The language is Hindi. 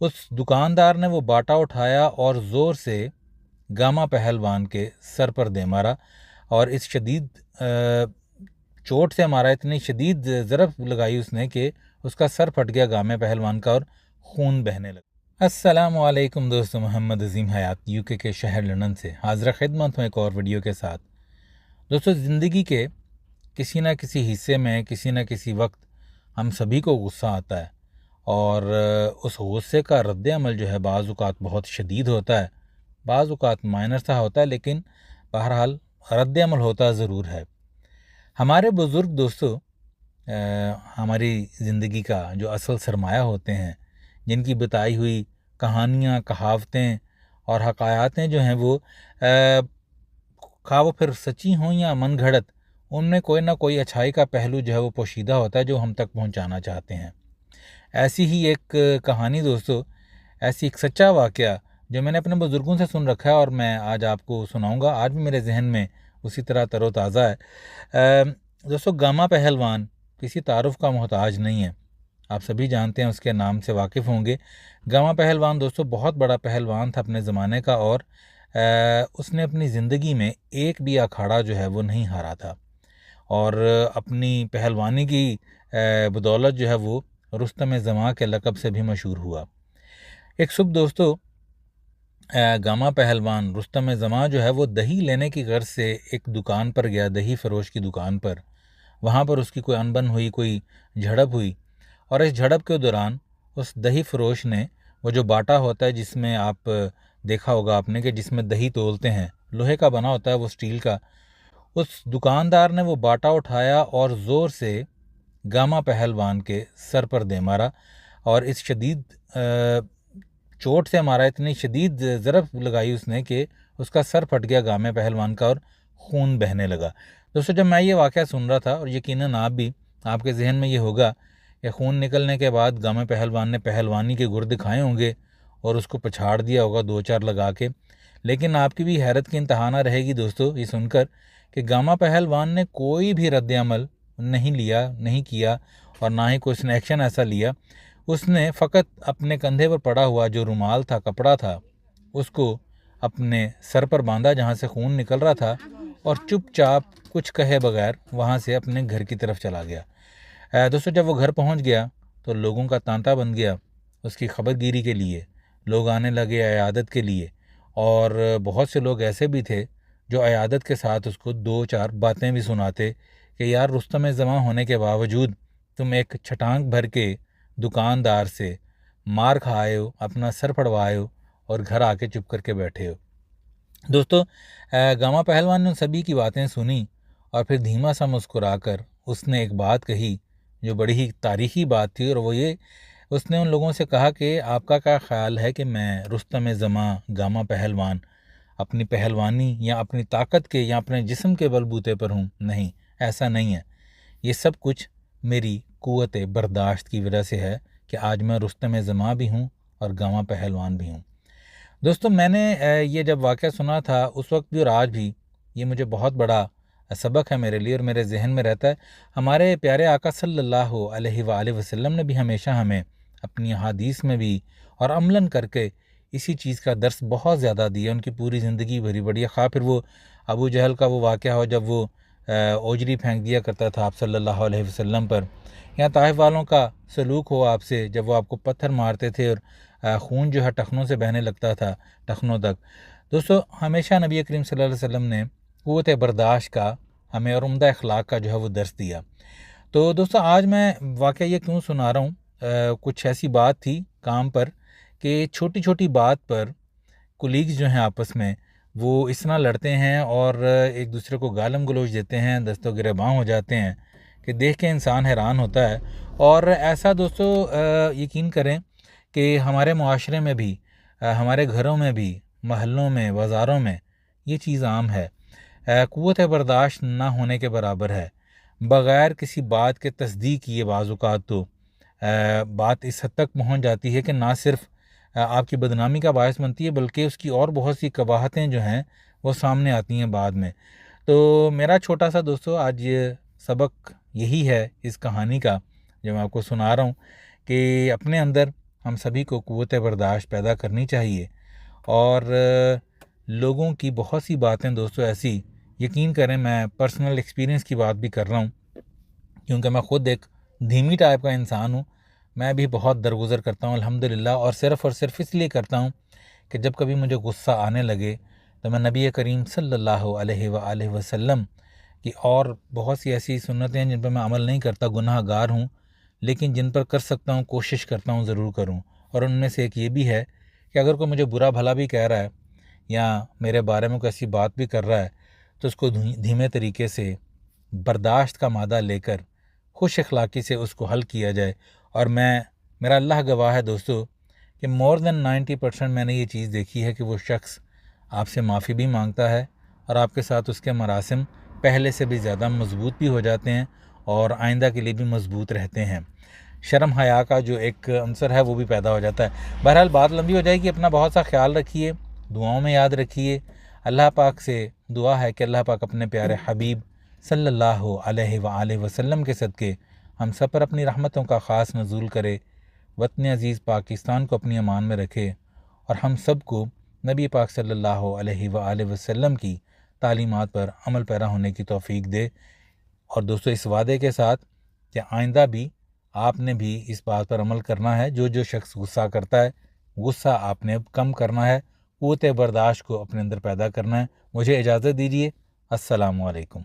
उस दुकानदार ने वो बाटा उठाया और ज़ोर से गामा पहलवान के सर पर दे मारा और इस शदीद चोट से मारा, इतनी शदीद ज़रब लगाई उसने कि उसका सर फट गया गामे पहलवान का और खून बहने लगा। अस्सलाम वालेकुम दोस्तों, मोहम्मद अजीम हयात यूके के शहर लंदन से हाज़िर खिदमत हूँ एक और वीडियो के साथ। दोस्तों, ज़िंदगी के किसी न किसी हिस्से में किसी न किसी वक्त हम सभी को गुस्सा आता है और उस गुस्से का रद्द अमल जो है बाज़ औक़ात बहुत शदीद होता है, बाज़ औक़ात माइनर सा होता है, लेकिन बहरहाल रद्द अमल होता ज़रूर है। हमारे बुज़ुर्ग दोस्तों हमारी ज़िंदगी का जो असल सरमाया होते हैं, जिनकी बताई हुई कहानियाँ, कहावतें और हकायातें जो हैं वो खा वो फिर सच्ची हों या मन घड़त, उनमें कोई ना कोई अच्छाई का पहलू जो है वो पोशीदा होता है जो हम तक पहुंचाना चाहते हैं। ऐसी ही एक कहानी दोस्तों, ऐसी एक सच्चा वाक़या जो मैंने अपने बुज़ुर्गों से सुन रखा है और मैं आज आपको सुनाऊंगा। आज भी मेरे जहन में उसी तरह तरोताज़ा है। दोस्तों, गामा पहलवान किसी तारुफ का मोहताज नहीं है, आप सभी जानते हैं, उसके नाम से वाकिफ़ होंगे। गामा पहलवान दोस्तों बहुत बड़ा पहलवान था अपने ज़माने का और उसने अपनी ज़िंदगी में एक भी अखाड़ा जो है वो नहीं हारा था और अपनी पहलवानी की बदौलत जो है वो रुस्तम ज़मां के लक़ब से भी मशहूर हुआ। एक सुबह दोस्तों, गामा पहलवान रुस्तम ज़मां जो है वो दही लेने की गर्ज से एक दुकान पर गया, दही फ़रोश की दुकान पर। वहाँ पर उसकी कोई अनबन हुई, कोई झड़प हुई और इस झड़प के दौरान उस दही फ़रोश ने वो जो बाटा होता है, जिसमें आप देखा होगा आपने कि जिसमें दही तोलते हैं, लोहे का बना होता है वो, स्टील का, उस दुकानदार ने वो बाटा उठाया और ज़ोर से गामा पहलवान के सर पर दे मारा और इस शदीद चोट से मारा, इतनी शदीद ज़रब लगाई उसने कि उसका सर फट गया गामे पहलवान का और खून बहने लगा। दोस्तों, जब मैं ये वाक़या सुन रहा था, और यकीनन आप भी, आपके जहन में ये होगा कि खून निकलने के बाद गामे पहलवान ने पहलवानी के गुर दिखाए होंगे और उसको पछाड़ दिया होगा दो चार लगा के, लेकिन आपकी भी हैरत की इंतहा ना रहेगी दोस्तों ये सुनकर कि गामा पहलवान ने कोई भी रद्द अमल नहीं लिया, नहीं किया और ना ही कोई उसने एक्शन ऐसा लिया। उसने फ़कत अपने कंधे पर पड़ा हुआ जो रुमाल था, कपड़ा था, उसको अपने सर पर बांधा जहाँ से खून निकल रहा था और चुपचाप कुछ कहे बगैर वहाँ से अपने घर की तरफ चला गया। दोस्तों, जब वो घर पहुँच गया तो लोगों का तांता बन गया उसकी खबरगिरी के लिए। लोग आने लगे अयादत के लिए और बहुत से लोग ऐसे भी थे जो अयादत के साथ उसको दो चार बातें भी सुनाते कि यार, रुस्तम ज़मां होने के बावजूद तुम एक छटांग भर के दुकानदार से मार खाए हो, अपना सर फड़वाए हो और घर आके चुप करके बैठे हो। दोस्तों, गामा पहलवान ने उन सभी की बातें सुनी और फिर धीमा सा मुस्कुराकर उसने एक बात कही जो बड़ी ही तारीखी बात थी, और वो ये, उसने उन लोगों से कहा कि आपका क्या ख्याल है कि मैं रुस्तम ज़मां गामा पहलवान अपनी पहलवानी या अपनी ताकत के या अपने जिस्म के बलबूते पर हूँ? नहीं, ऐसा नहीं है। ये सब कुछ मेरी क़ुव्वत बर्दाश्त की वजह से है कि आज मैं रुस्तम ज़मां भी हूँ और गामा पहलवान भी हूँ। दोस्तों, मैंने ये जब वाक़या सुना था उस वक्त भी और आज भी, ये मुझे बहुत बड़ा सबक है मेरे लिए और मेरे जहन में रहता है। हमारे प्यारे आका सल्लल्लाहु अलैहि वसल्लम ने भी हमेशा हमें अपनी हदीस में भी और अमलन करके इसी चीज़ का दर्स बहुत ज़्यादा दिया। उनकी पूरी ज़िंदगी भरी बढ़िया, खा फिर वो अबू जहल का वो वाक़या हो जब वो ओजरी फेंक दिया करता था आप सल्लल्लाहु अलैहि वसल्लम पर, या ताइफ वालों का सलूक हो आपसे जब वो आपको पत्थर मारते थे और खून जो है टखनों से बहने लगता था, टखनों तक। दोस्तों, हमेशा नबी करीम सल्लल्लाहु अलैहि वसल्लम ने क़ुव्वत बर्दाश्त का हमें और उम्दा अखलाक का जो है वो दर्स दिया। तो दोस्तों, आज मैं वाक़या ये क्यों सुना रहा हूँ, कुछ ऐसी बात थी काम पर कि छोटी छोटी बात पर कुलीग्स जो हैं आपस में वो इस तरह लड़ते हैं और एक दूसरे को गालम गलोच देते हैं, दस्तों गिरेबां हो जाते हैं कि देख के इंसान हैरान होता है। और ऐसा दोस्तों यकीन करें कि हमारे मुआशरे में भी, हमारे घरों में भी, महल्लों में, बाज़ारों में ये चीज़ आम है। क़ुव्वत बर्दाश्त ना होने के बराबर है। बग़ैर किसी बात के तस्दीक किए बाज़ औक़ात तो बात इस हद तक पहुँच जाती है कि ना सिर्फ आपकी बदनामी का बायस बनती है बल्कि उसकी और बहुत सी कबाहतें जो हैं वो सामने आती हैं बाद में। तो मेरा छोटा सा दोस्तों आज ये सबक यही है इस कहानी का जो मैं आपको सुना रहा हूँ कि अपने अंदर हम सभी को क़ुव्वत बर्दाश्त पैदा करनी चाहिए। और लोगों की बहुत सी बातें दोस्तों ऐसी, यकीन करें मैं पर्सनल एक्सपीरियंस की बात भी कर रहा हूँ, क्योंकि मैं ख़ुद एक धीमी टाइप का इंसान हूँ। मैं भी बहुत दरगुज़र करता हूँ अल्हम्दुलिल्लाह, और सिर्फ़ इसलिए करता हूँ कि जब कभी मुझे गुस्सा आने लगे तो मैं नबी करीम सल्लल्लाहु अलैहि वसल्लम की और बहुत सी ऐसी सुन्नतें हैं जिन पर मैं अमल नहीं करता, गुनाहगार हूँ, लेकिन जिन पर कर सकता हूँ कोशिश करता हूँ ज़रूर करूँ। और उनमें से एक ये भी है कि अगर कोई मुझे बुरा भला भी कह रहा है या मेरे बारे में कोई ऐसी बात भी कर रहा है तो उसको धीमे तरीके से बर्दाश्त का मादा लेकर खुश अखलाक़ी से उसको हल किया जाए। और मेरा अल्लाह गवाह है दोस्तों कि मोर देन 90% मैंने ये चीज़ देखी है कि वो शख्स आपसे माफ़ी भी मांगता है और आपके साथ उसके मरासिम पहले से भी ज़्यादा मजबूत भी हो जाते हैं और आइंदा के लिए भी मजबूत रहते हैं। शर्म हया का जो एक अंसर है वो भी पैदा हो जाता है। बहरहाल बात लंबी हो जाएगी, अपना बहुत सा ख्याल रखिए, दुआओं में याद रखिए। अल्लाह पाक से दुआ है कि अल्लाह पाक अपने प्यारे हबीब सल्लल्लाहु अलैहि वसल्लम के सदक़े हम सब पर अपनी रहमतों का ख़ास नज़ूल करे, वतन अज़ीज़ पाकिस्तान को अपनी अमान में रखे और हम सब को नबी पाक सल्लल्लाहु अलैहि वसल्लम की तालीमात पर अमल पैरा होने की तौफ़ीक दे। और दोस्तों इस वादे के साथ कि आइंदा भी आपने भी इस बात पर अमल करना है, जो शख्स गुस्सा करता है गुस्सा आपने कम करना है, क़ुव्वत बर्दाश्त को अपने अंदर पैदा करना है। मुझे इजाज़त दीजिए। अस्सलामु अलैकुम।